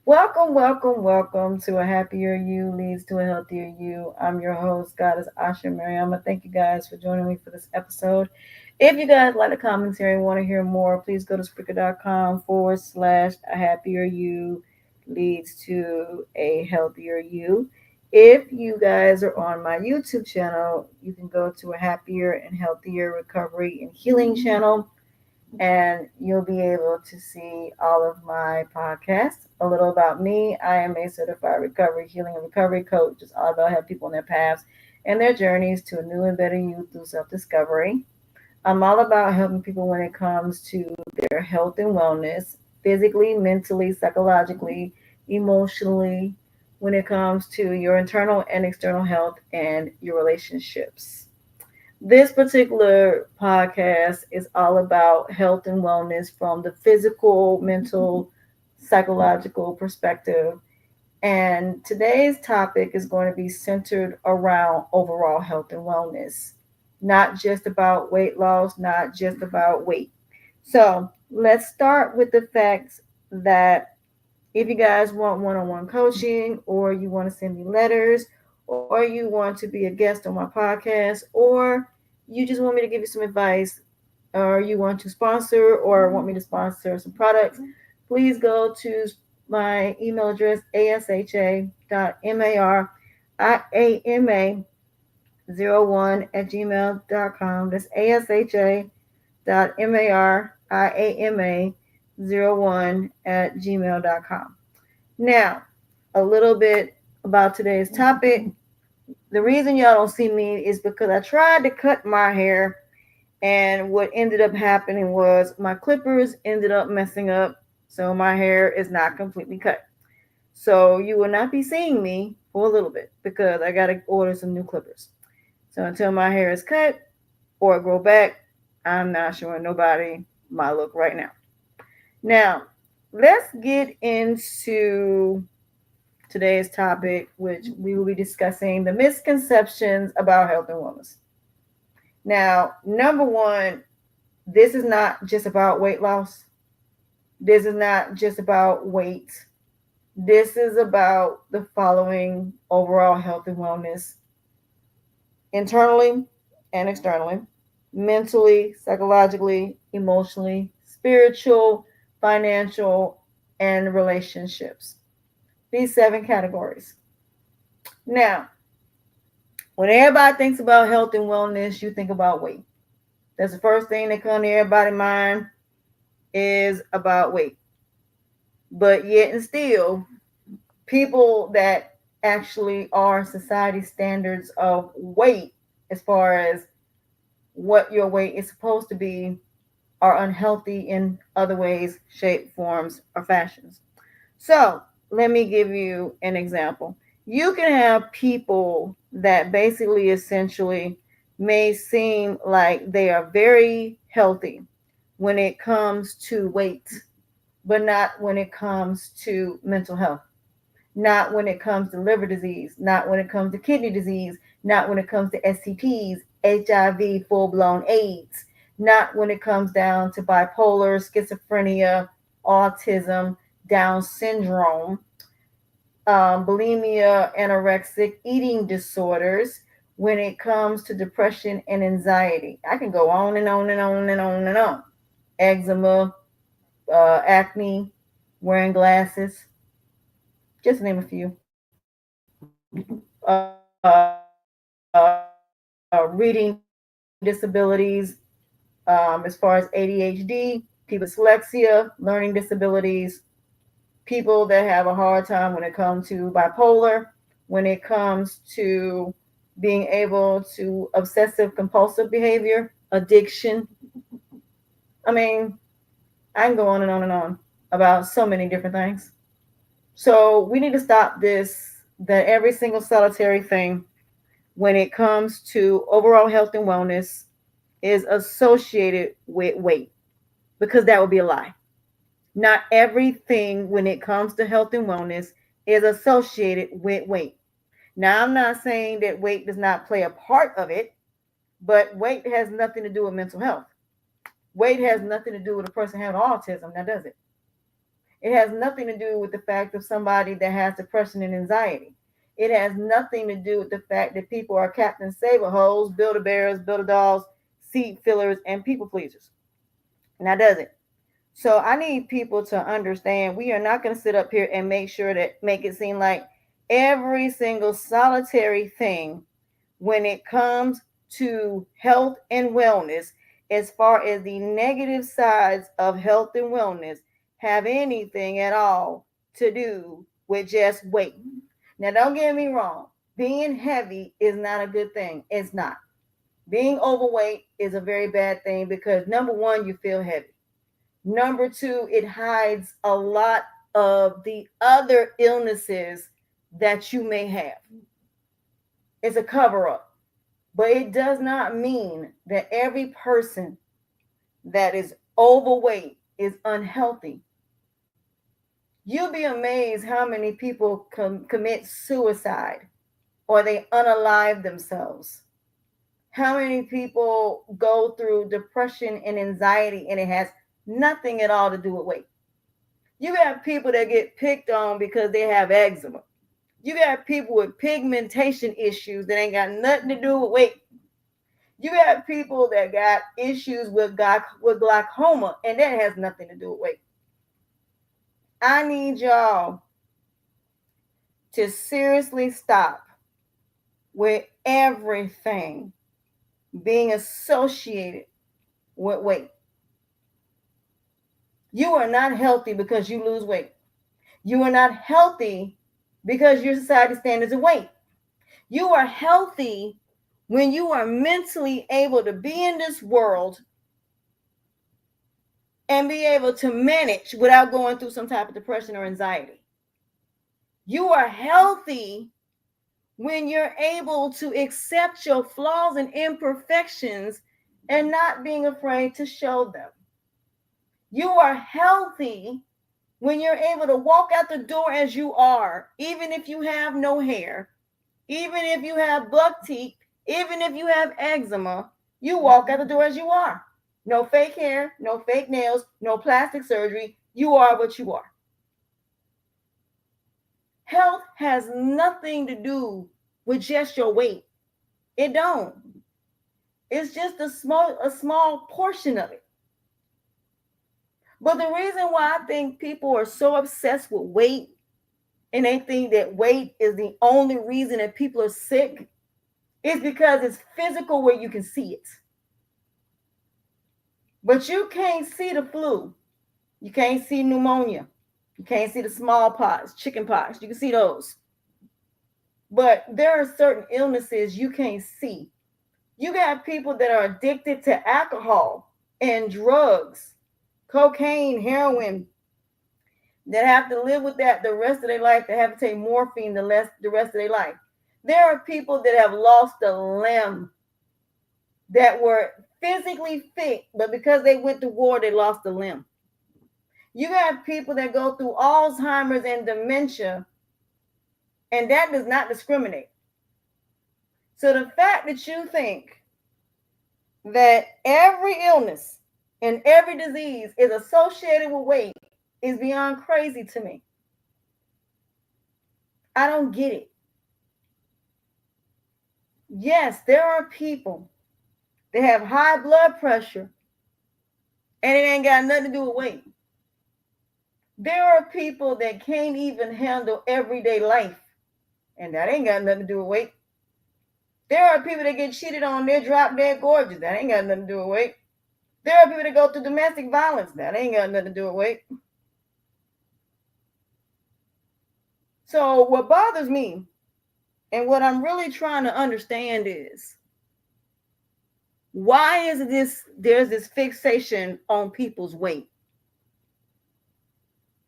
Welcome to A Happier You Leads to a Healthier You. I'm your host, Goddess Asha Mariama. Thank you guys for joining me for this episode. If you guys like the commentary and want to hear more, please go to Spreaker.com/. A Happier You Leads to a Healthier You. If you guys are on my YouTube channel, you can go to A Happier and Healthier Recovery and Healing channel, and you'll be able to see all of my podcasts. A little about me: I am a certified recovery, healing, and recovery coach. It's all about helping people on their paths and their journeys to a new and better you through self discovery. I'm all about helping people when it comes to their health and wellness, physically, mentally, psychologically, emotionally, when it comes to your internal and external health and your relationships. This particular podcast is all about health and wellness from the physical, mental, psychological perspective. And today's topic is going to be centered around overall health and wellness, not just about weight loss, not just about weight. So let's start with the facts that if you guys want one on one coaching, or you want to send me letters, or you want to be a guest on my podcast, or you just want me to give you some advice, or you want to sponsor or want me to sponsor some products, please go to my email address, asha.mariama01@gmail.com. That's asha.mariama01@gmail.com. Now, a little bit about today's topic. The reason y'all don't see me is because I tried to cut my hair, and what ended up happening was my clippers ended up messing up, so my hair is not completely cut. So you will not be seeing me for a little bit because I got to order some new clippers. So until my hair is cut or grow back, I'm not showing nobody my look right now. Now, let's get into today's topic, which we will be discussing the misconceptions about health and wellness. Now, number one, this is not just about weight loss. This is not just about weight. This is about the following overall health and wellness: internally and externally, mentally, psychologically, emotionally, spiritual, financial, and relationships. These 7 categories. Now, when everybody thinks about health and wellness, you think about weight. That's the first thing that comes to everybody's mind is about weight. But yet and still, people that actually are society standards of weight, as far as what your weight is supposed to be, are unhealthy in other ways, shape, forms, or fashions. So let me give you an example. You can have people that basically essentially may seem like they are very healthy when it comes to weight, but not when it comes to mental health, not when it comes to liver disease, not when it comes to kidney disease, not when it comes to STTs, HIV, full blown AIDS, not when it comes down to bipolar, schizophrenia, autism, Down syndrome, bulimia, anorexic eating disorders, when it comes to depression and anxiety. I can go on and on and on and on and on. Eczema, acne, wearing glasses, just to name a few. Reading disabilities, as far as ADHD, people with dyslexia, learning disabilities, people that have a hard time when it comes to bipolar, when it comes to being able to obsessive compulsive behavior, addiction. I mean, I can go on and on and on about so many different things. So we need to stop this, that every single solitary thing when it comes to overall health and wellness is associated with weight, because that would be a lie. Not everything when it comes to health and wellness is associated with weight. Now, I'm not saying that weight does not play a part of it, but weight has nothing to do with mental health. Weight has nothing to do with a person having autism, now does it? It has nothing to do with the fact of somebody that has depression and anxiety. It has nothing to do with the fact that people are Captain Save-A-Hoes, Build-A-Bears, Build-A-Dolls, seat fillers, and people pleasers. Now, does it? So I need people to understand we are not going to sit up here and make it seem like every single solitary thing when it comes to health and wellness, as far as the negative sides of health and wellness, have anything at all to do with just weight. Now, don't get me wrong. Being heavy is not a good thing. It's not. Being overweight is a very bad thing because, number one, you feel heavy. Number two, it hides a lot of the other illnesses that you may have. It's a cover up. But it does not mean that every person that is overweight is unhealthy. You'll be amazed how many people commit suicide or they unalive themselves. How many people go through depression and anxiety and it has nothing at all to do with weight. You got people that get picked on because they have eczema. You got people with pigmentation issues that ain't got nothing to do with weight. You got people that got issues with glaucoma, and that has nothing to do with weight. I need y'all to seriously stop with everything being associated with weight. You are not healthy because you lose weight. You are not healthy because your society standards of weight. You are healthy when you are mentally able to be in this world and be able to manage without going through some type of depression or anxiety. You are healthy when you're able to accept your flaws and imperfections and not being afraid to show them. You are healthy when you're able to walk out the door as you are, even if you have no hair, even if you have buck teeth, even if you have eczema, you walk out the door as you are. No fake hair, no fake nails, no plastic surgery. You are what you are. Health has nothing to do with just your weight. It don't. It's just a small portion of it. But the reason why I think people are so obsessed with weight and they think that weight is the only reason that people are sick is because it's physical where you can see it. But you can't see the flu. You can't see pneumonia. You can't see the smallpox, chickenpox. You can see those. But there are certain illnesses you can't see. You got people that are addicted to alcohol and drugs, cocaine, heroin, that have to live with that the rest of their life, that have to take morphine the rest of their life. There are people that have lost a limb that were physically fit, but because they went to war, they lost a limb. You got people that go through Alzheimer's and dementia, and that does not discriminate. So the fact that you think that every illness and every disease is associated with weight is beyond crazy to me. I don't get it. Yes, there are people that have high blood pressure and it ain't got nothing to do with weight. There are people that can't even handle everyday life, and that ain't got nothing to do with weight. There are people that get cheated on, they're drop dead gorgeous. That ain't got nothing to do with weight. There are people that go through domestic violence. That ain't got nothing to do with weight. So what bothers me and what I'm really trying to understand is, why is there's this fixation on people's weight?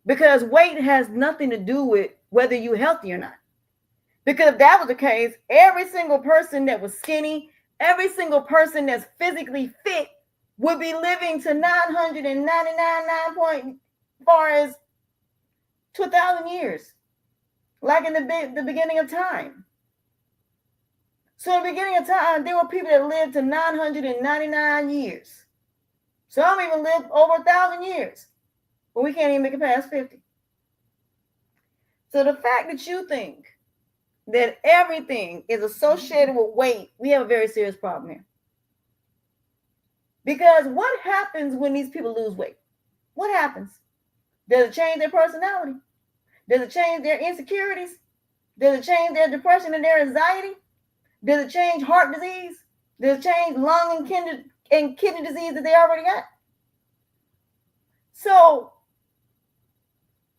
Because weight has nothing to do with whether you're healthy or not. Because if that was the case, every single person that was skinny, every single person that's physically fit would be living to 999 far as 2,000 years, like in the beginning of time. So in the beginning of time, there were people that lived to 999 years. Some even lived over 1,000 years, but we can't even make it past 50. So the fact that you think that everything is associated with weight, we have a very serious problem here. Because what happens when these people lose weight? What happens? Does it change their personality? Does it change their insecurities? Does it change their depression and their anxiety? Does it change heart disease? Does it change lung and kidney disease that they already got? So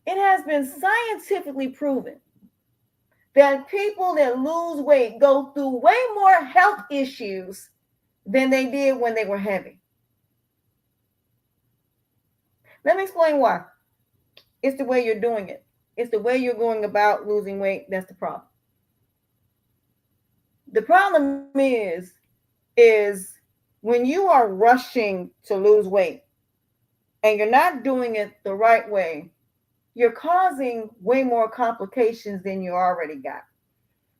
it has been scientifically proven that people that lose weight go through way more health issues than they did when they were heavy. Let me explain why. It's the way you're doing it. It's the way you're going about losing weight. That's the problem. The problem is when you are rushing to lose weight and you're not doing it the right way, you're causing way more complications than you already got.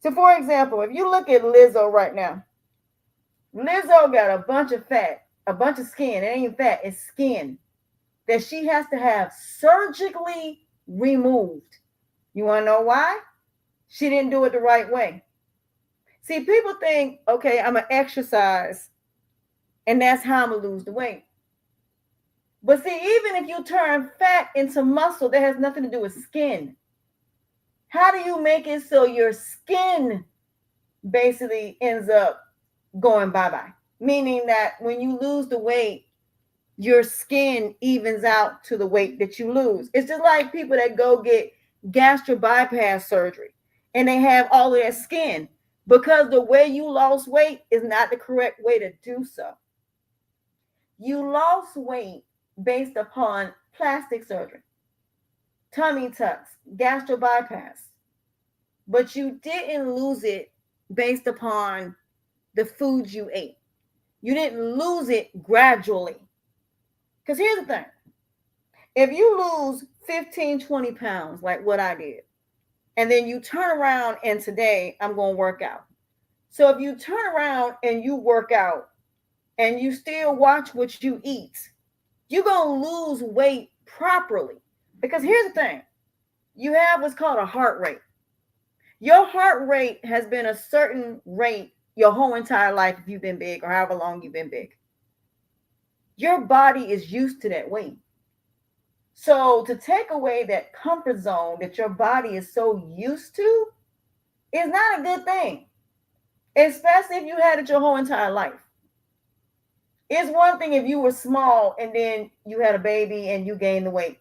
So, for example, if you look at Lizzo right now, Lizzo got a bunch of fat, a bunch of skin. It ain't fat, it's skin that she has to have surgically removed. You want to know why? She didn't do it the right way. See, people think, okay, I'm going to exercise and that's how I'm going to lose the weight. But see, even if you turn fat into muscle, that has nothing to do with skin. How do you make it so your skin basically ends up going bye-bye? Meaning that when you lose the weight, your skin evens out to the weight that you lose. It's just like people that go get gastric bypass surgery and they have all of their skin because the way you lost weight is not the correct way to do so. You lost weight based upon plastic surgery, tummy tucks, gastric bypass, but you didn't lose it based upon the foods you ate. You didn't lose it gradually. Because here's the thing. If you lose 15, 20 pounds, like what I did, and then you turn around and today I'm going to work out. So if you turn around and you work out and you still watch what you eat, you're going to lose weight properly. Because here's the thing. You have what's called a heart rate. Your heart rate has been a certain rate your whole entire life if you've been big or however long you've been big. Your body is used to that weight. So to take away that comfort zone that your body is so used to is not a good thing, especially if you had it your whole entire life. It's one thing if you were small and then you had a baby and you gained the weight,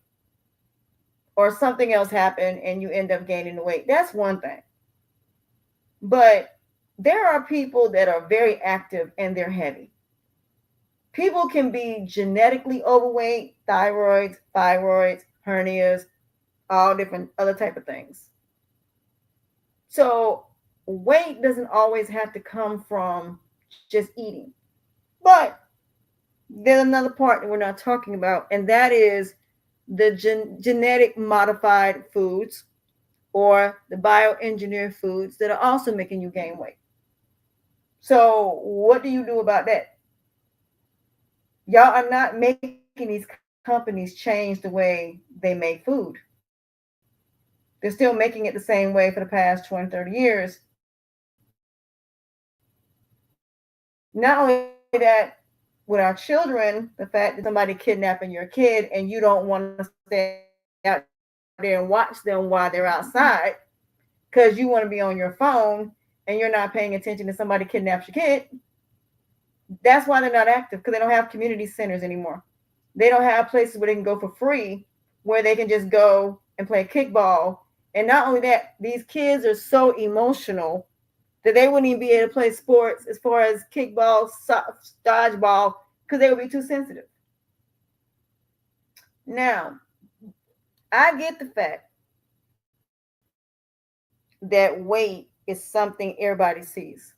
or something else happened and you end up gaining the weight. That's one thing. But there are people that are very active and they're heavy. People can be genetically overweight, thyroids, hernias, all different other type of things. So weight doesn't always have to come from just eating. But there's another part that we're not talking about, and that is the genetic modified foods or the bioengineered foods that are also making you gain weight. So what do you do about that? Y'all are not making these companies change the way they make food. They're still making it the same way for the past 20, 30 years. Not only that, with our children, the fact that somebody kidnapping your kid and you don't want to stay out there and watch them while they're outside because you want to be on your phone and you're not paying attention to somebody kidnaps your kid. That's why they're not active, because they don't have community centers anymore. They don't have places where they can go for free, where they can just go and play kickball. And not only that, these kids are so emotional that they wouldn't even be able to play sports as far as kickball, dodgeball, because they would be too sensitive. Now, I get the fact that weight is something everybody sees.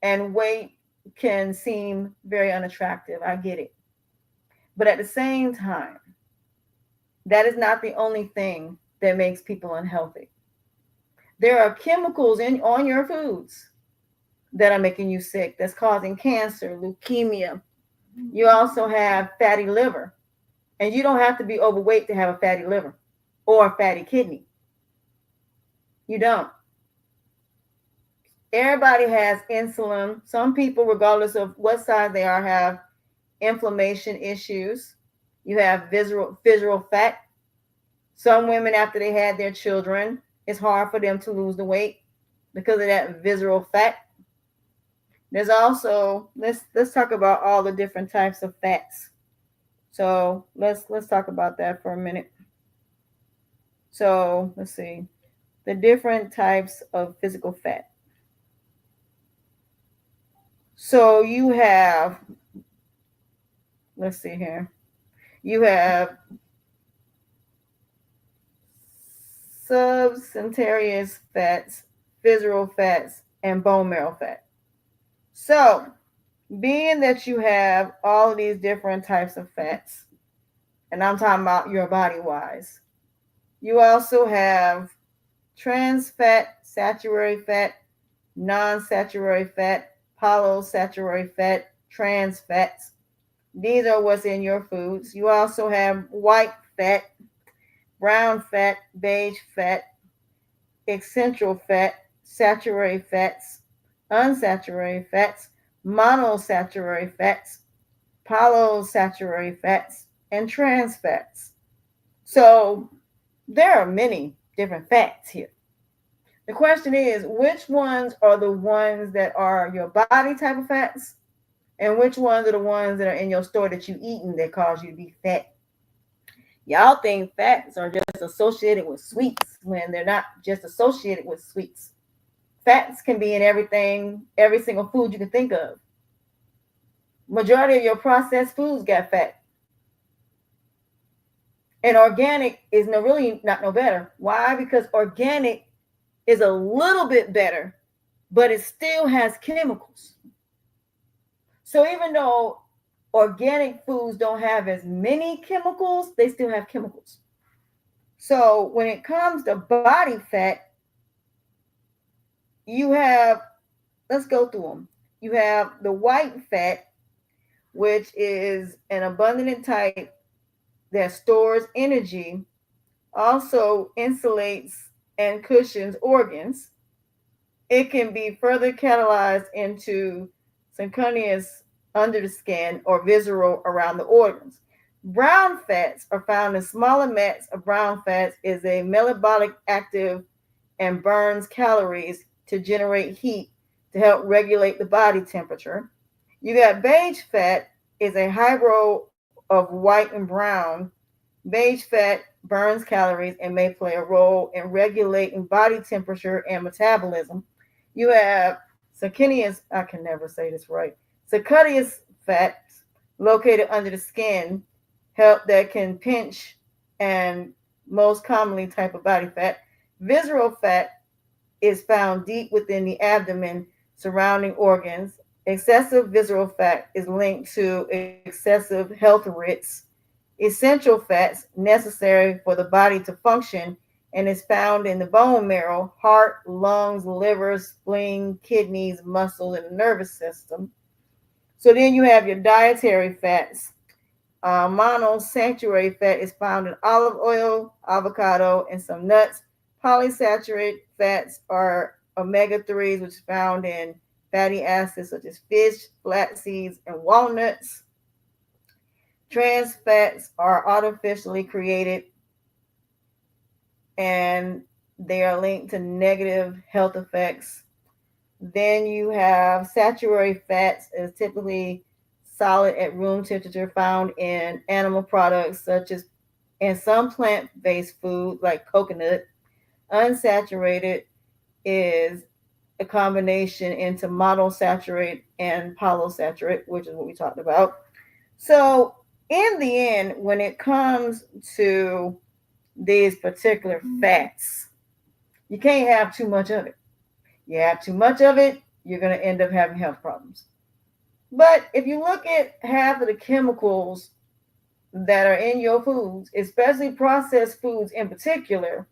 And weight can seem very unattractive. I get it. But at the same time, that is not the only thing that makes people unhealthy. There are chemicals on your foods that are making you sick, that's causing cancer, leukemia. You also have fatty liver. And you don't have to be overweight to have a fatty liver or a fatty kidney. You don't. Everybody has insulin. Some people, regardless of what size they are, have inflammation issues. You have visceral fat. Some women, after they had their children, it's hard for them to lose the weight because of that visceral fat. There's also, let's talk about all the different types of fats. So let's talk about that for a minute. So let's see the different types of physical fat. So you have, let's see here, you have subcutaneous fats, visceral fats, and bone marrow fat. So, being that you have all of these different types of fats, and I'm talking about your body wise, you also have trans fat, saturated fat, non saturated fat, polysaturated fat, trans fats. These are what's in your foods. You also have white fat, brown fat, beige fat, essential fat, saturated fats, unsaturated fats, monosaturated fats, polysaturated fats, and trans fats. So there are many different fats here. The question is, which ones are the ones that are your body type of fats, and which ones are the ones that are in your store that you eating that cause you to be fat? Y'all think fats are just associated with sweets when they're not just associated with sweets. Fats can be in everything, every single food you can think of. Majority of your processed foods got fat. And organic is really not no better. Why? Because organic is a little bit better, but it still has chemicals. So even though organic foods don't have as many chemicals, they still have chemicals. So when it comes to body fat, you have, let's go through them. You have the white fat, which is an abundant type that stores energy, also insulates and cushions organs. It can be further catalyzed into subcutaneous under the skin or visceral around the organs. Brown fats are found in smaller amounts of brown fats is a metabolic active and burns calories to generate heat to help regulate the body temperature. You got beige fat is a hybrid of white and brown. Beige fat burns calories and may play a role in regulating body temperature and metabolism. You have subcutaneous, I can never say this right, subcutaneous fats located under the skin, help that can pinch and most commonly type of body fat. Visceral fat is found deep within the abdomen surrounding organs. Excessive visceral fat is linked to excessive health risks. Essential fats necessary for the body to function and is found in the bone marrow, heart, lungs, liver, spleen, kidneys, muscle, and nervous system. So then you have your dietary fats. Monosaturated fat is found in olive oil, avocado, and some nuts. Polysaturated fats are omega-3s, which is found in fatty acids such as fish, flax seeds, and walnuts. Trans fats are artificially created and they are linked to negative health effects. Then you have saturated fats is typically solid at room temperature found in animal products such as in some plant-based food like coconut. Unsaturated is a combination into monosaturated and polysaturated, which is what we talked about. So in the end, when it comes to these particular fats, you can't have too much of it. You have too much of it, you're going to end up having health problems. But if you look at half of the chemicals that are in your foods, especially processed foods in particular,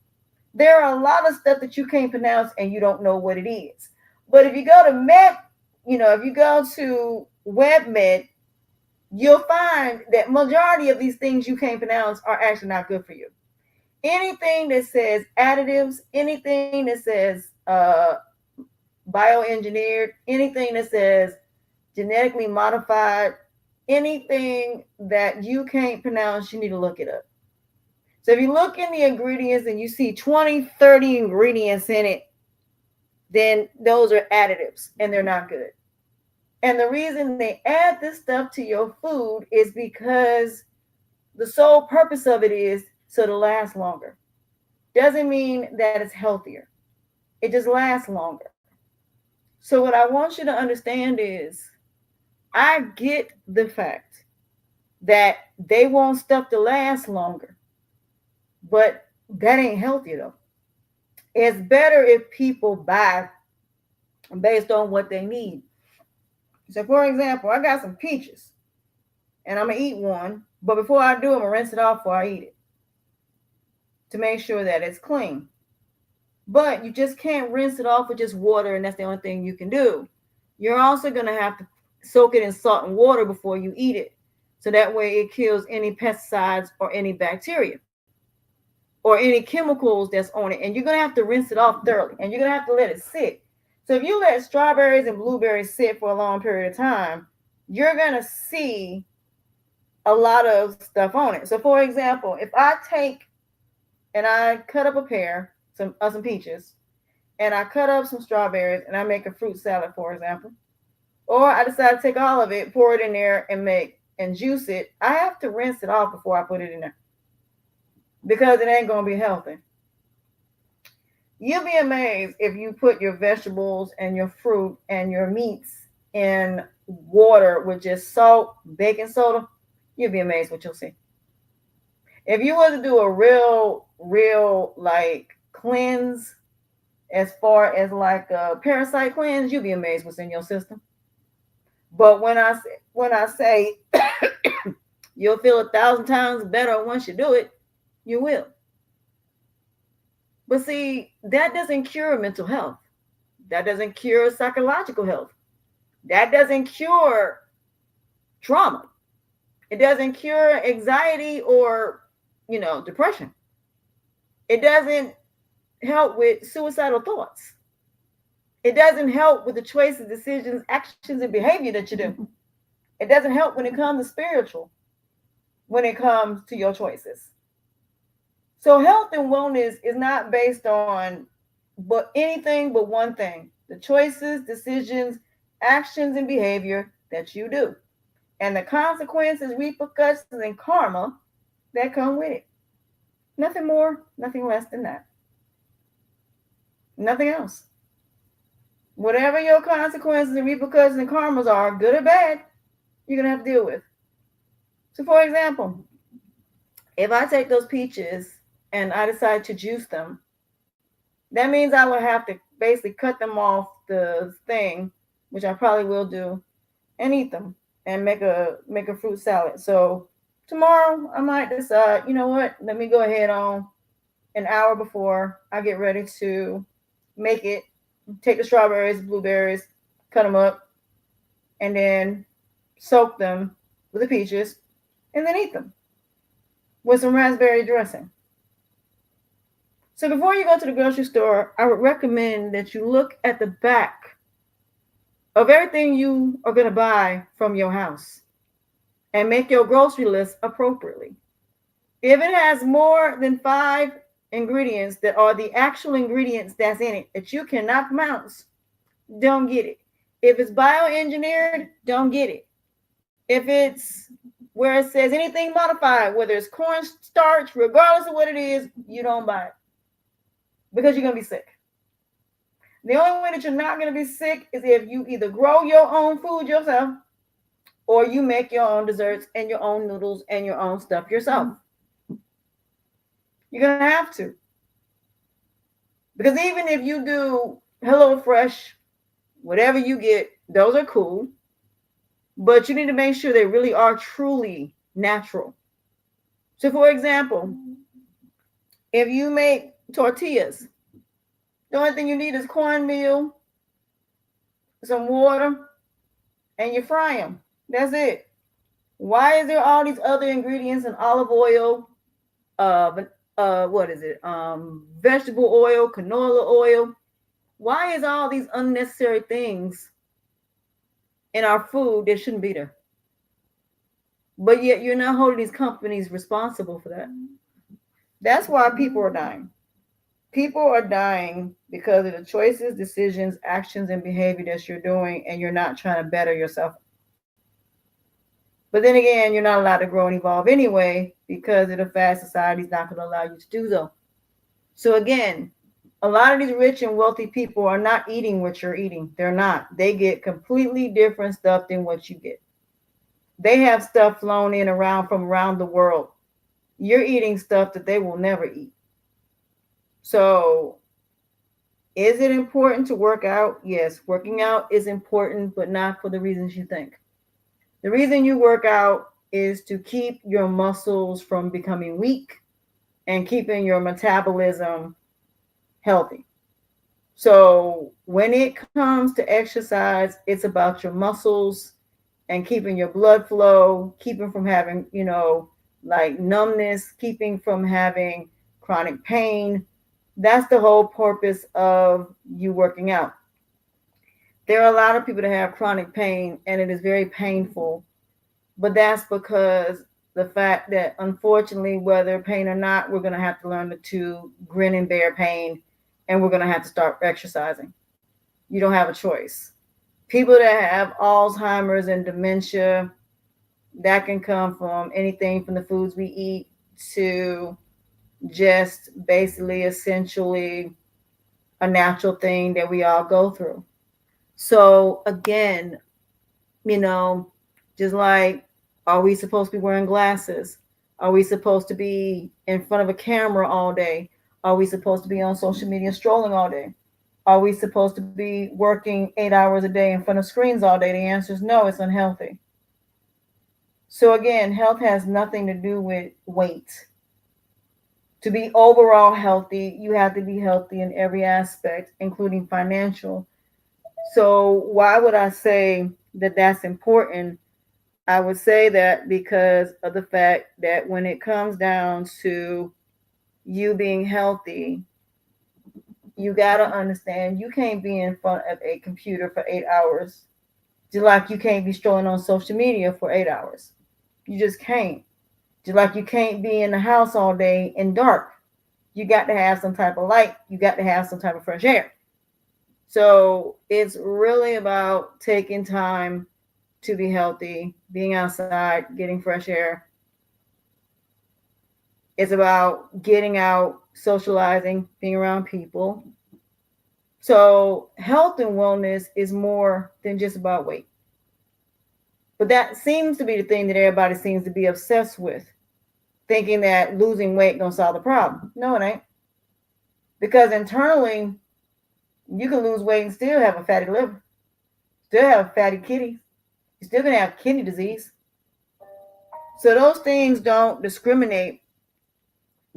there are a lot of stuff that you can't pronounce and you don't know what it is. But if you go to if you go to WebMed, you'll find that majority of these things you can't pronounce are actually not good for you. Anything that says additives, anything that says bioengineered, anything that says genetically modified, anything that you can't pronounce, you need to look it up. So if you look in the ingredients and you see 20, 30 ingredients in it, then those are additives and they're not good. And the reason they add this stuff to your food is because the sole purpose of it is so to last longer. Doesn't mean that it's healthier. It just lasts longer. So what I want you to understand is I get the fact that they want stuff to last longer, but that ain't healthy though. It's better if people buy based on what they need. So, for example, I got some peaches and I'm gonna eat one, but before I do, I'm gonna rinse it off before I eat it to make sure that it's clean. But you just can't rinse it off with just water, and that's the only thing you can do. You're also gonna have to soak it in salt and water before you eat it, so that way it kills any pesticides or any bacteria or any chemicals that's on it. And you're gonna have to rinse it off thoroughly, and you're gonna have to let it sit. So if you let strawberries and blueberries sit for a long period of time, you're gonna see a lot of stuff on it. So for example, if I take and I cut up a pear, some peaches, and I cut up some strawberries and I make a fruit salad, for example, or I decide to take all of it, pour it in there and make and juice it, I have to rinse it off before I put it in there because it ain't gonna be healthy. You'll be amazed if you put your vegetables and your fruit and your meats in water with just salt, baking soda. You'll be amazed what you'll see. If you were to do a real like cleanse, as far as like a parasite cleanse, you'll be amazed what's in your system. But when I say you'll feel 1,000 times better once you do it, you will. But see, that doesn't cure mental health. That doesn't cure psychological health. That doesn't cure trauma. It doesn't cure anxiety or, depression. It doesn't help with suicidal thoughts. It doesn't help with the choices, decisions, actions, and behavior that you do. It doesn't help when it comes to spiritual, when it comes to your choices. So health and wellness is not based on but anything but one thing: the choices, decisions, actions, and behavior that you do, and the consequences, repercussions, and karma that come with it. Nothing more, nothing less than that. Nothing else. Whatever your consequences and repercussions and karmas are, good or bad, you're going to have to deal with. So, for example, if I take those peaches and I decide to juice them, that means I will have to basically cut them off the thing, which I probably will do, and eat them and make a fruit salad. So tomorrow I might decide, you know what, let me go ahead on an hour before I get ready to make it, take the strawberries, blueberries, cut them up, and then soak them with the peaches, and then eat them with some raspberry dressing. So before you go to the grocery store, I would recommend that you look at the back of everything you are going to buy from your house and make your grocery list appropriately. If it has more than 5 ingredients that are the actual ingredients that's in it that you cannot pronounce, don't get it. If it's bioengineered, don't get it. If it's where it says anything modified, whether it's cornstarch, regardless of what it is, you don't buy it because you're going to be sick. The only way that you're not going to be sick is if you either grow your own food yourself or you make your own desserts and your own noodles and your own stuff yourself. You're going to have to. Because even if you do Hello Fresh, whatever you get, those are cool. But you need to make sure they really are truly natural. So, for example, if you make tortillas, the only thing you need is cornmeal, some water, and you fry them. That's it. Why is there all these other ingredients and olive oil, what is it? Vegetable oil, canola oil. Why is all these unnecessary things in our food that shouldn't be there? But yet you're not holding these companies responsible for that. That's why people are dying. People are dying because of the choices, decisions, actions, and behavior that you're doing, and you're not trying to better yourself. But then again, you're not allowed to grow and evolve anyway because of the fact society is not going to allow you to do so. So again, a lot of these rich and wealthy people are not eating what you're eating. They're not. They get completely different stuff than what you get. They have stuff flown in around from around the world. You're eating stuff that they will never eat. So is it important to work out? Yes, working out is important, but not for the reasons you think. The reason you work out is to keep your muscles from becoming weak and keeping your metabolism healthy. So when it comes to exercise, it's about your muscles and keeping your blood flow, keeping from having, like numbness, keeping from having chronic pain. That's the whole purpose of you working out. There are a lot of people that have chronic pain and it is very painful, but that's because the fact that unfortunately, whether pain or not, we're going to have to learn to grin and bear pain, and we're going to have to start exercising. You don't have a choice. People that have Alzheimer's and dementia, that can come from anything from the foods we eat to just basically essentially a natural thing that we all go through. So again, just like, are we supposed to be wearing glasses? Are we supposed to be in front of a camera all day? Are we supposed to be on social media strolling all day? Are we supposed to be working 8 hours a day in front of screens all day? The answer is no, it's unhealthy. So again, health has nothing to do with weight. To be overall healthy, you have to be healthy in every aspect, including financial. So why would I say that that's important? I would say that because of the fact that when it comes down to you being healthy, you got to understand you can't be in front of a computer for 8 hours, just like you can't be strolling on social media for 8 hours. You just can't. Just like you can't be in the house all day in dark. You got to have some type of light. You got to have some type of fresh air. So it's really about taking time to be healthy, being outside, getting fresh air. It's about getting out, socializing, being around people. So health and wellness is more than just about weight. But that seems to be the thing that everybody seems to be obsessed with, thinking that losing weight gonna solve the problem. No, it ain't. Because internally, you can lose weight and still have a fatty liver, still have fatty kidneys. You're still gonna have kidney disease. So those things don't discriminate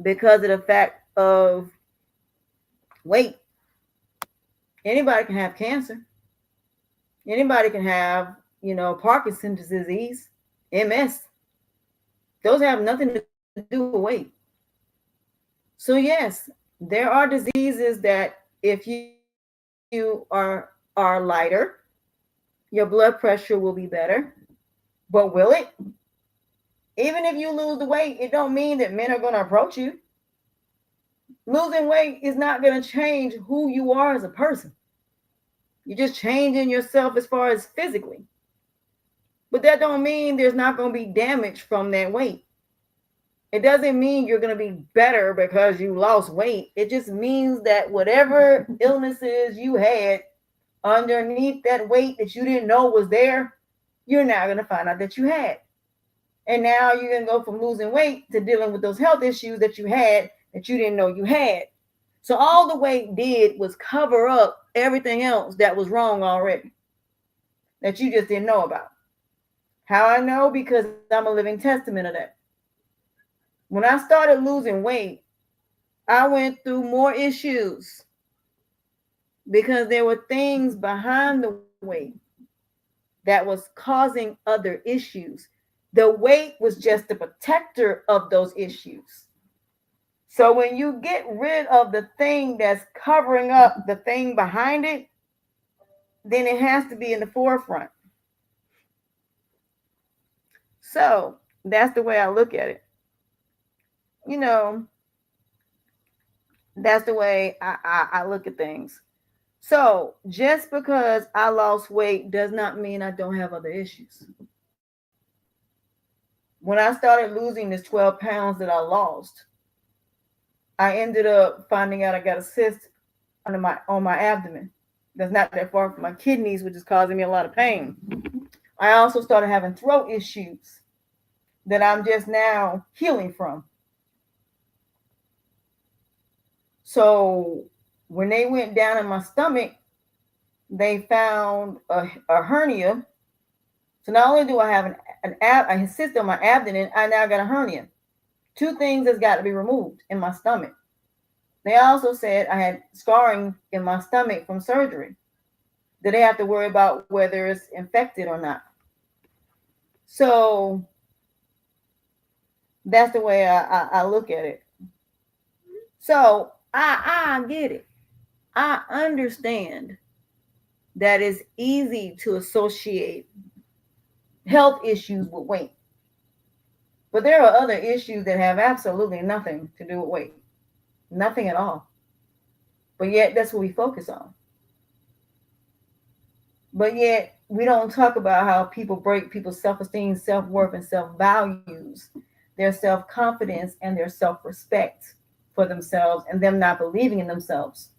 because of the fact of weight. Anybody can have cancer. Anybody can have, Parkinson's disease, MS. Those have nothing to do with weight. So yes, there are diseases that if you are lighter, your blood pressure will be better. But will it? Even if you lose the weight, it don't mean that men are going to approach you. Losing weight is not going to change who you are as a person. You're just changing yourself as far as physically. But that don't mean there's not going to be damage from that weight. It doesn't mean you're going to be better because you lost weight. It just means that whatever illnesses you had underneath that weight that you didn't know was there, you're now going to find out that you had. And now you're going to go from losing weight to dealing with those health issues that you had that you didn't know you had. So all the weight did was cover up everything else that was wrong already that you just didn't know about. How I know? Because I'm a living testament of that. When I started losing weight, I went through more issues because there were things behind the weight that was causing other issues. The weight was just the protector of those issues. So when you get rid of the thing that's covering up the thing behind it, then it has to be in the forefront. So that's the way I look at it. You know, that's the way I look at things. So just because I lost weight does not mean I don't have other issues. When I started losing this 12 pounds that I lost, I ended up finding out I got a cyst on my abdomen. That's not that far from my kidneys, which is causing me a lot of pain. I also started having throat issues that I'm just now healing from. So when they went down in my stomach, they found a hernia. So not only do I have a cyst on my abdomen, I now got a hernia. Two things that's got to be removed in my stomach. They also said I had scarring in my stomach from surgery. That they have to worry about whether it's infected or not. So that's the way I look at it. So I get it. I understand that it's easy to associate health issues with weight. But there are other issues that have absolutely nothing to do with weight. Nothing at all. But yet that's what we focus on. But yet we don't talk about how people break people's self-esteem, self-worth, and self-values, their self-confidence, and their self-respect for themselves, and them not believing in themselves.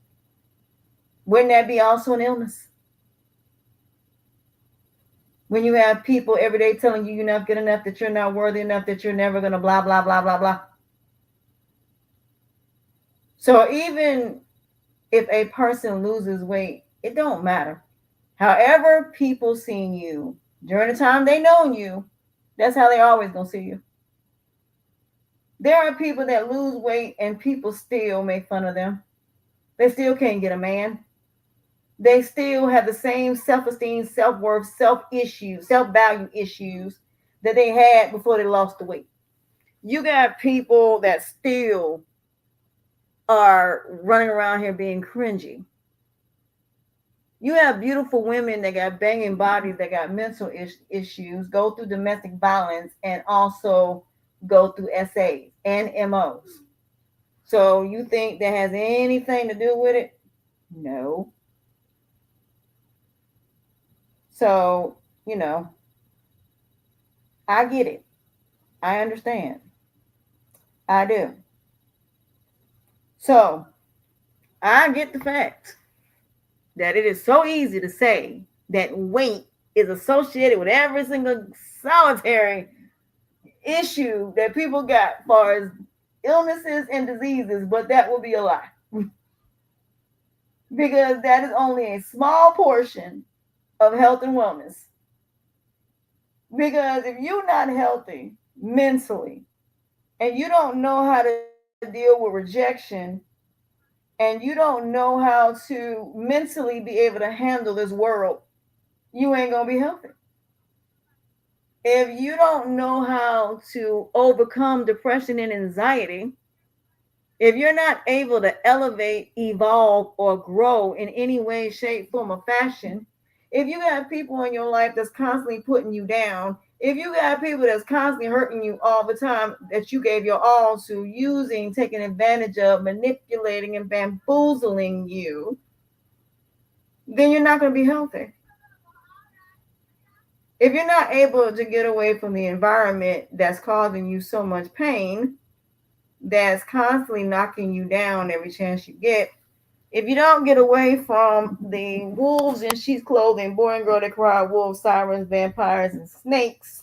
Wouldn't that be also an illness? When you have people every day telling you you're not good enough, that you're not worthy enough, that you're never going to blah, blah, blah, blah, blah. So even if a person loses weight, it don't matter. However people seeing you during the time they known you, that's how they always going to see you. There are people that lose weight and people still make fun of them. They still can't get a man. They still have the same self-esteem, self-worth, self-issues, self-value issues that they had before they lost the weight. You got people that still are running around here being cringy. You have beautiful women that got banging bodies, that got mental issues, go through domestic violence, and also go through SAs and MOs. So you think that has anything to do with it? No. So, I get it. I understand. I do. So, I get the fact that it is so easy to say that weight is associated with every single solitary issue that people got as far as illnesses and diseases, but that will be a lie. Because that is only a small portion of health and wellness. Because if you're not healthy mentally and you don't know how to deal with rejection and you don't know how to mentally be able to handle this world, you ain't going to be healthy. If you don't know how to overcome depression and anxiety, if you're not able to elevate, evolve, or grow in any way, shape, form, or fashion, if you got people in your life that's constantly putting you down, if you got people that's constantly hurting you all the time, that you gave your all to, using, taking advantage of, manipulating, and bamboozling you, then you're not going to be healthy. If you're not able to get away from the environment that's causing you so much pain, that's constantly knocking you down every chance you get, if you don't get away from the wolves in sheep's clothing, boy and girl that cry, wolves, sirens, vampires, and snakes,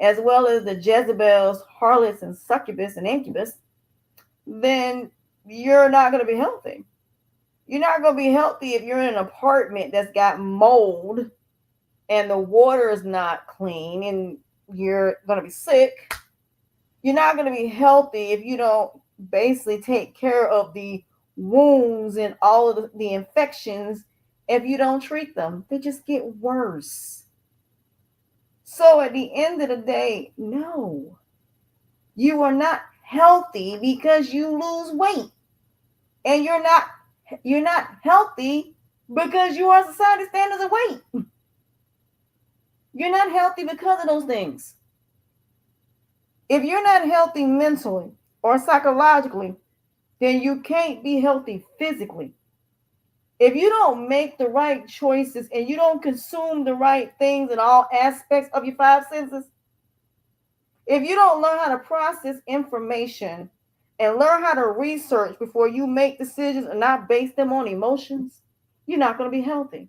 as well as the Jezebels, harlots, and succubus and incubus, then you're not going to be healthy. You're not going to be healthy if you're in an apartment that's got mold and the water is not clean and you're going to be sick. You're not going to be healthy if you don't basically take care of the wounds and all of the infections. If you don't treat them, they just get worse. So at the end of the day, no, you are not healthy because you lose weight. And you're not healthy because you are society standards of weight. You're not healthy because of those things. If you're not healthy mentally or psychologically, then you can't be healthy physically. If you don't make the right choices and you don't consume the right things in all aspects of your five senses, if you don't learn how to process information and learn how to research before you make decisions and not base them on emotions, you're not going to be healthy.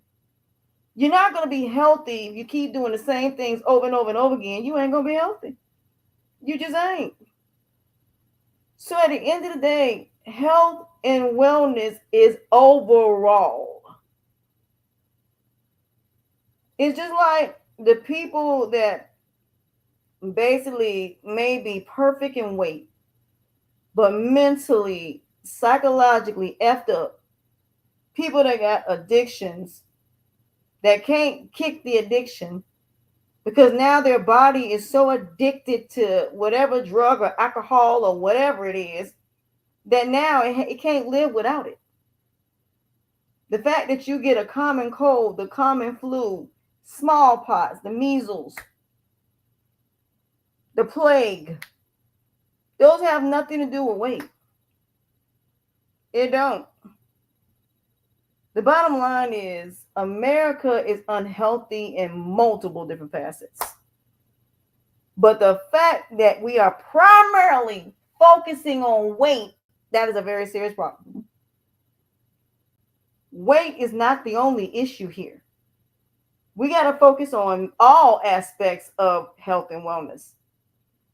You're not going to be healthy if you keep doing the same things over and over and over again. You ain't going to be healthy. You just ain't. So at the end of the day, health and wellness is overall. It's just like the people that basically may be perfect in weight, but mentally, psychologically effed up. People that got addictions that can't kick the addiction because now their body is so addicted to whatever drug or alcohol or whatever it is that now it can't live without it. The fact that you get a common cold, the common flu, smallpox, the measles, the plague, those have nothing to do with weight. It don't. The bottom line is America is unhealthy in multiple different facets. But the fact that we are primarily focusing on weight, that is a very serious problem. Weight is not the only issue here. We got to focus on all aspects of health and wellness.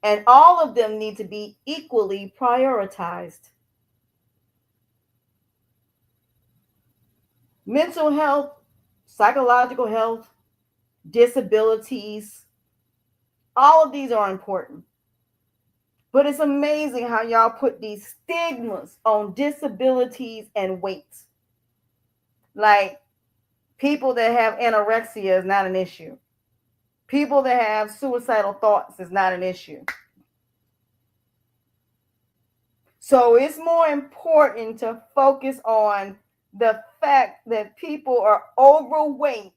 And all of them need to be equally prioritized. Mental health, psychological health, disabilities, all of these are important. But it's amazing how y'all put these stigmas on disabilities and weight. Like people that have anorexia is not an issue. People that have suicidal thoughts is not an issue. So it's more important to focus on the fact that people are overweight,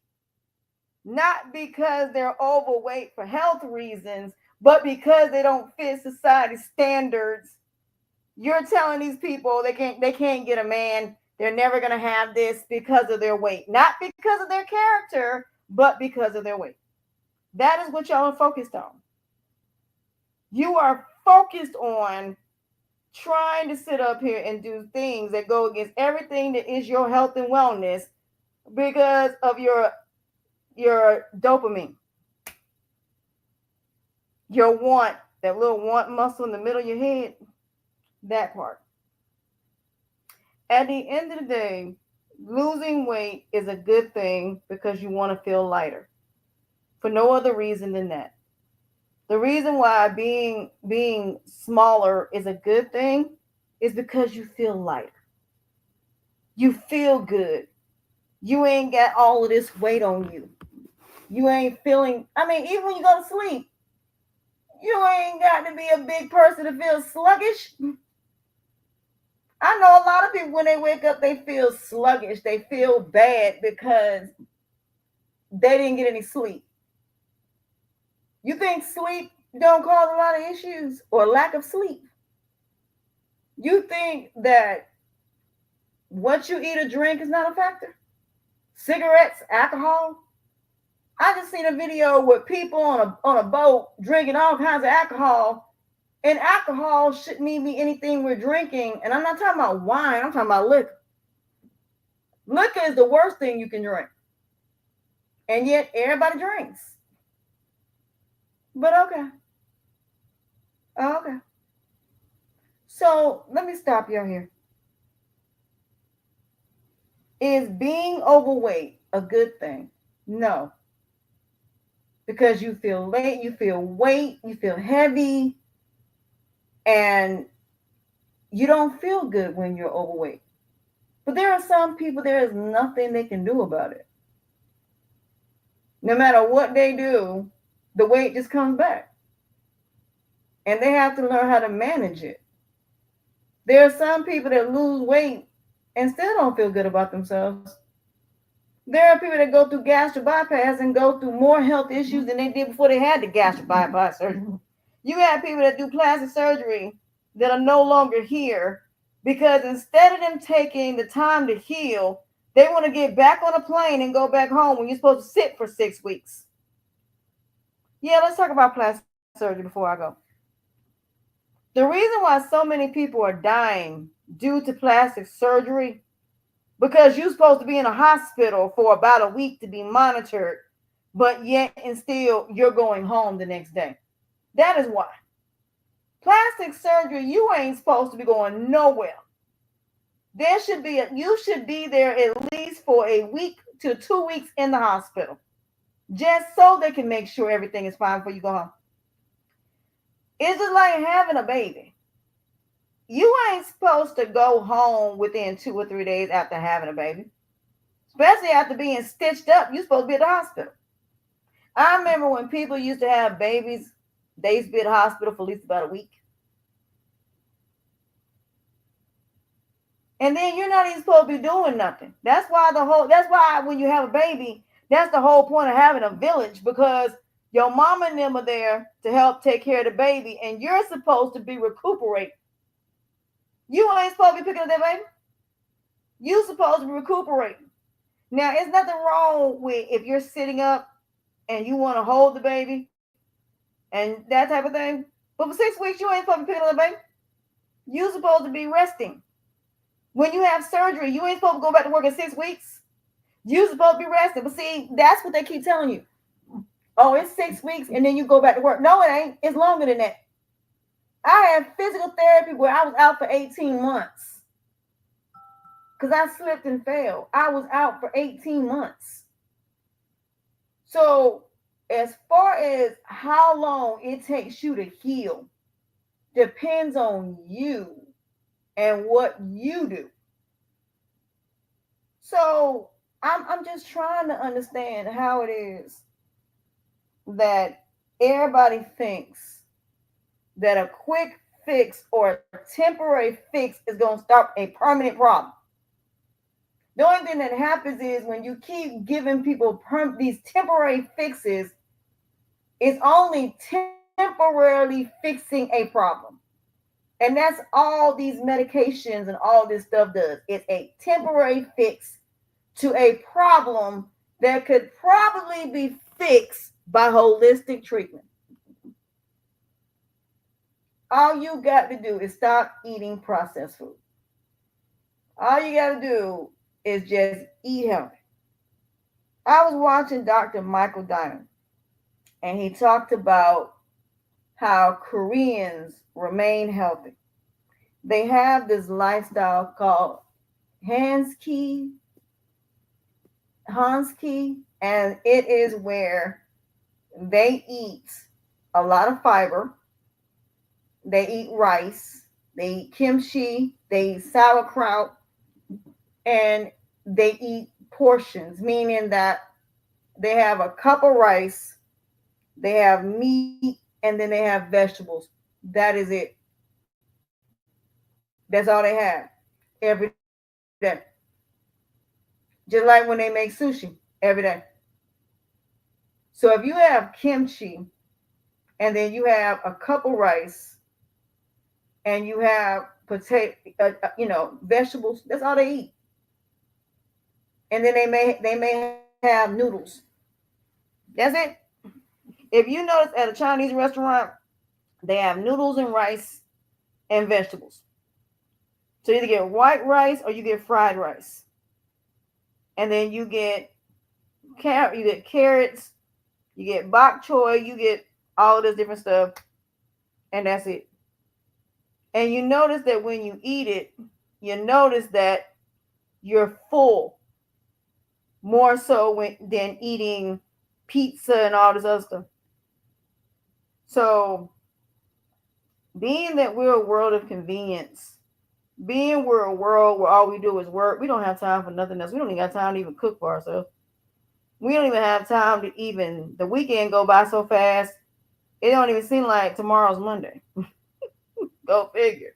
not because they're overweight for health reasons, but because they don't fit society standards. You're telling these people they can't get a man, they're never going to have this because of their weight, not because of their character, but because of their weight. That is what y'all are focused on. You are focused on trying to sit up here and do things that go against everything that is your health and wellness because of your dopamine, your want, that little want muscle in the middle of your head, that part. At the end of the day, losing weight is a good thing because you want to feel lighter for no other reason than that. The reason why being smaller is a good thing is because you feel lighter. You feel good. You ain't got all of this weight on you. You ain't feeling, even when you go to sleep, you ain't got to be a big person to feel sluggish. I know a lot of people, when they wake up, they feel sluggish. They feel bad because they didn't get any sleep. You think sleep don't cause a lot of issues or lack of sleep? You think that what you eat or drink is not a factor? Cigarettes, alcohol. I just seen a video with people on a boat drinking all kinds of alcohol, and alcohol shouldn't even be anything we're drinking. And I'm not talking about wine, I'm talking about liquor. Liquor is the worst thing you can drink, and yet everybody drinks. But okay. So let me stop you here. Is being overweight a good thing? No. Because you feel late, you feel weight, you feel heavy, and you don't feel good when you're overweight. But there are some people, there is nothing they can do about it. No matter what they do, the weight just comes back. and they have to learn how to manage it. There are some people that lose weight and still don't feel good about themselves. There are people that go through gastric bypass and go through more health issues than they did before they had the gastric bypass surgery. You have people that do plastic surgery that are no longer here because instead of them taking the time to heal, they want to get back on a plane and go back home when you're supposed to sit for 6 weeks. Yeah, let's talk about plastic surgery before I go. The reason why so many people are dying due to plastic surgery because you're supposed to be in a hospital for about a week to be monitored, but yet and still you're going home the next day. That is why. Plastic surgery, you ain't supposed to be going nowhere. You should be there at least for a week to 2 weeks in the hospital, just so they can make sure everything is fine before you go home. It's just like having a baby. You ain't supposed to go home within 2 or 3 days after having a baby, especially after being stitched up. You're supposed to be at the hospital. I remember when people used to have babies, they used to be at the hospital for at least about a week. And then you're not even supposed to be doing nothing. That's why when you have a baby, that's the whole point of having a village, because your mama and them are there to help take care of the baby, and you're supposed to be recuperating. You ain't supposed to be picking up that baby. You're supposed to be recuperating. Now, there's nothing wrong with if you're sitting up and you want to hold the baby and that type of thing. But for 6 weeks, you ain't supposed to be picking up the baby. You're supposed to be resting. When you have surgery, you ain't supposed to go back to work in 6 weeks. You're supposed to be resting. But see, that's what they keep telling you. Oh, it's 6 weeks and then you go back to work. No, it ain't. It's longer than that. I had physical therapy where I was out for 18 months because I slipped and fell. I was out for 18 months. So as far as how long it takes you to heal depends on you and what you do. So I'm just trying to understand how it is that everybody thinks that a quick fix or a temporary fix is going to stop a permanent problem. The only thing that happens is when you keep giving people these temporary fixes, it's only temporarily fixing a problem. And that's all these medications and all this stuff does. It's a temporary fix to a problem that could probably be fixed by holistic treatment. All you got to do is stop eating processed food. All you got to do is just eat healthy. I was watching Dr. Michael Diamond, and he talked about how Koreans remain healthy. They have this lifestyle called Hanski, and it is where they eat a lot of fiber. They eat rice, they eat kimchi, they eat sauerkraut, and they eat portions, meaning that they have a cup of rice, they have meat, and then they have vegetables. That is it. That's all they have every day. Just like when they make sushi every day. So if you have kimchi and then you have a cup of rice and you have potato, vegetables, that's all they eat. And then they may have noodles. That's it. If you notice at a Chinese restaurant, they have noodles and rice and vegetables. So you either get white rice or you get fried rice. And then you get carrots, you get bok choy, you get all this different stuff, and that's it. And you notice that when you eat it, you notice that you're full more so than eating pizza and all this other stuff. So being that we're a world of convenience, being we're a world where all we do is work, we don't have time for nothing else. We don't even have time to even cook for ourselves. We don't even have time to even, the weekend go by so fast. It don't even seem like tomorrow's Monday. Go figure.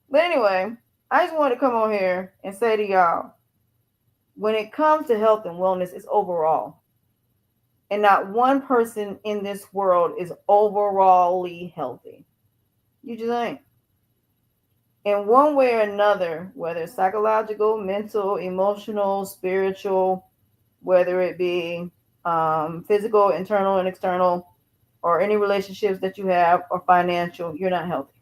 But anyway, I just wanted to come on here and say to y'all, when it comes to health and wellness, it's overall. And not one person in this world is overallly healthy. You just ain't. In one way or another, whether it's psychological, mental, emotional, spiritual, whether it be physical, internal, and external, or any relationships that you have, or financial, you're not healthy.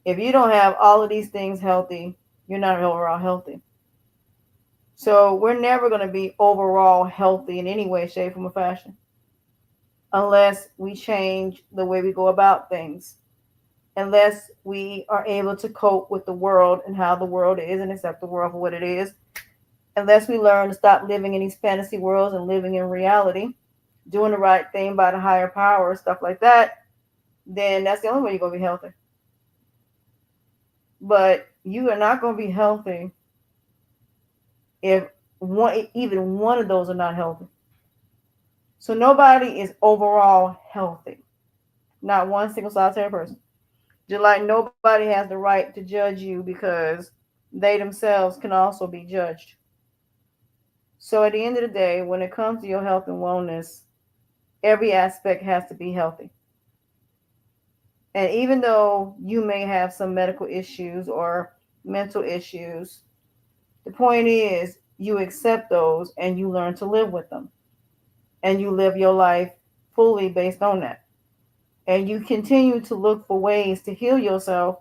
If you don't have all of these things healthy, you're not overall healthy. So we're never going to be overall healthy in any way, shape, form, or fashion unless we change the way we go about things, unless we are able to cope with the world and how the world is and accept the world for what it is, unless we learn to stop living in these fantasy worlds and living in reality, doing the right thing by the higher power, stuff like that, then that's the only way you're going to be healthy. But you are not going to be healthy if even one of those are not healthy. So nobody is overall healthy. Not one single solitary person. Just like nobody has the right to judge you because they themselves can also be judged. So at the end of the day, when it comes to your health and wellness, every aspect has to be healthy. And even though you may have some medical issues or mental issues, the point is you accept those and you learn to live with them. And you live your life fully based on that. And you continue to look for ways to heal yourself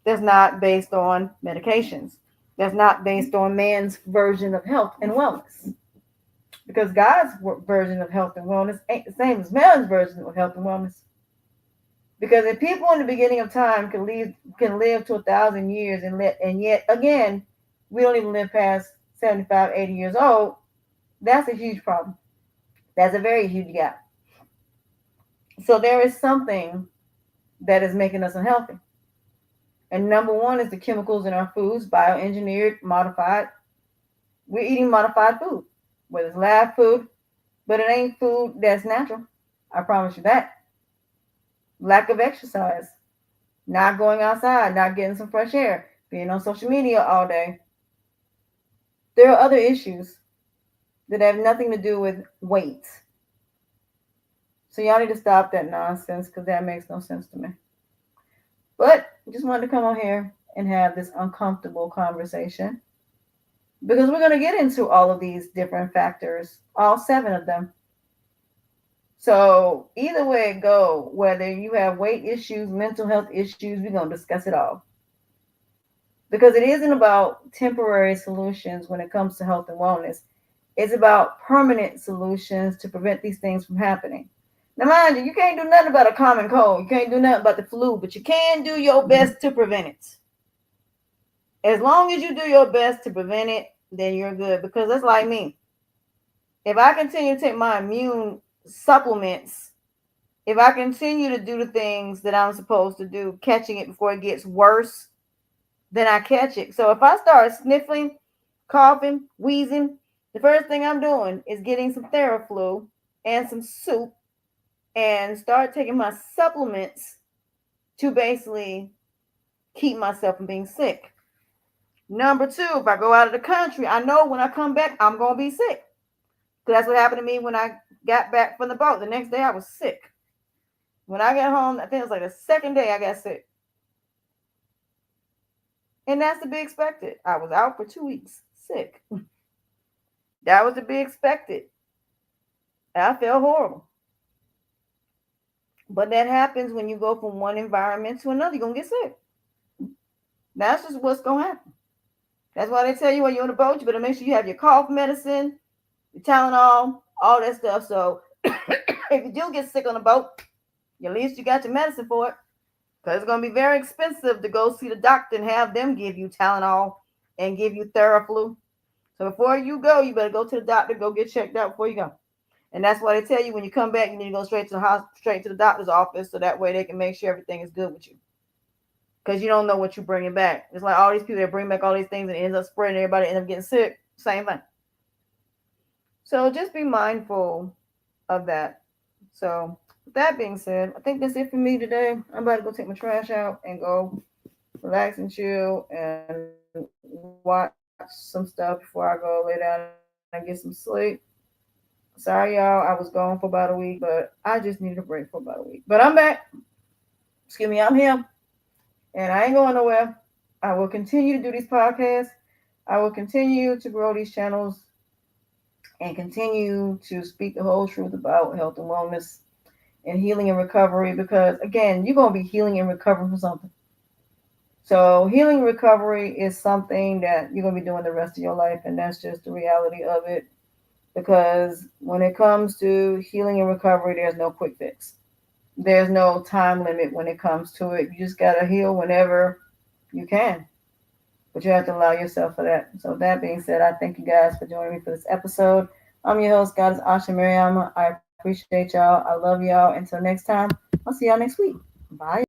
that's not based on medications. That's not based on man's version of health and wellness. Because God's version of health and wellness ain't the same as man's version of health and wellness. Because if people in the beginning of time can live to 1,000 years and yet again we don't even live past 75, 80 years old, that's a huge problem. That's a very huge gap. So there is something that is making us unhealthy. And number one is the chemicals in our foods, bioengineered, modified. We're eating modified food, whether it's lab food, but it ain't food that's natural. I promise you that. Lack of exercise, not going outside, not getting some fresh air, being on social media all day. There are other issues that have nothing to do with weight. So y'all need to stop that nonsense because that makes no sense to me. But I just wanted to come on here and have this uncomfortable conversation because we're going to get into all of these different factors, all 7 of them. So either way it go, whether you have weight issues, mental health issues, we're going to discuss it all. Because it isn't about temporary solutions when it comes to health and wellness. It's about permanent solutions to prevent these things from happening. Now, mind you, you can't do nothing about a common cold. You can't do nothing about the flu, but you can do your best to prevent it. As long as you do your best to prevent it, then you're good. Because that's like me. If I continue to take my immune supplements, if I continue to do the things that I'm supposed to do, catching it before it gets worse, then I catch it. So if I start sniffling, coughing, wheezing, the first thing I'm doing is getting some Theraflu and some soup and start taking my supplements to basically keep myself from being sick. Number 2, if I go out of the country, I know when I come back, I'm going to be sick. Because that's what happened to me when I got back from the boat. The next day, I was sick. When I got home, I think it was like the second day I got sick. And that's to be expected. I was out for 2 weeks, sick. That was to be expected. I felt horrible. But that happens when you go from one environment to another. You're going to get sick. That's just what's going to happen. That's why they tell you when you're on the boat, you better make sure you have your cough medicine, your Tylenol, all that stuff. So if you do get sick on the boat, at least you got your medicine for it. Because it's going to be very expensive to go see the doctor and have them give you Tylenol and give you Theraflu. So before you go, you better go to the doctor, go get checked out before you go. And that's why they tell you when you come back, you need to go straight to the hospital, straight to the doctor's office, so that way they can make sure everything is good with you. Because you don't know what you're bringing back. It's like all these people that bring back all these things and it ends up spreading, everybody ends up getting sick. Same thing. So just be mindful of that. So, with that being said, I think that's it for me today. I'm about to go take my trash out and go relax and chill and watch some stuff before I go lay down and get some sleep. Sorry, y'all. I was gone for about a week, but I just needed a break for about a week. But I'm back. Excuse me, I'm here. And I ain't going nowhere. I will continue to do these podcasts. I will continue to grow these channels and continue to speak the whole truth about health and wellness and healing and recovery because, again, you're going to be healing and recovering from something. So, healing and recovery is something that you're going to be doing the rest of your life, and that's just the reality of it. Because when it comes to healing and recovery, there's no quick fix. There's no time limit when it comes to it. You just got to heal whenever you can. But you have to allow yourself for that. So that being said, I thank you guys for joining me for this episode. I'm your host, Goddess Asha Mariama. I appreciate y'all. I love y'all. Until next time, I'll see y'all next week. Bye.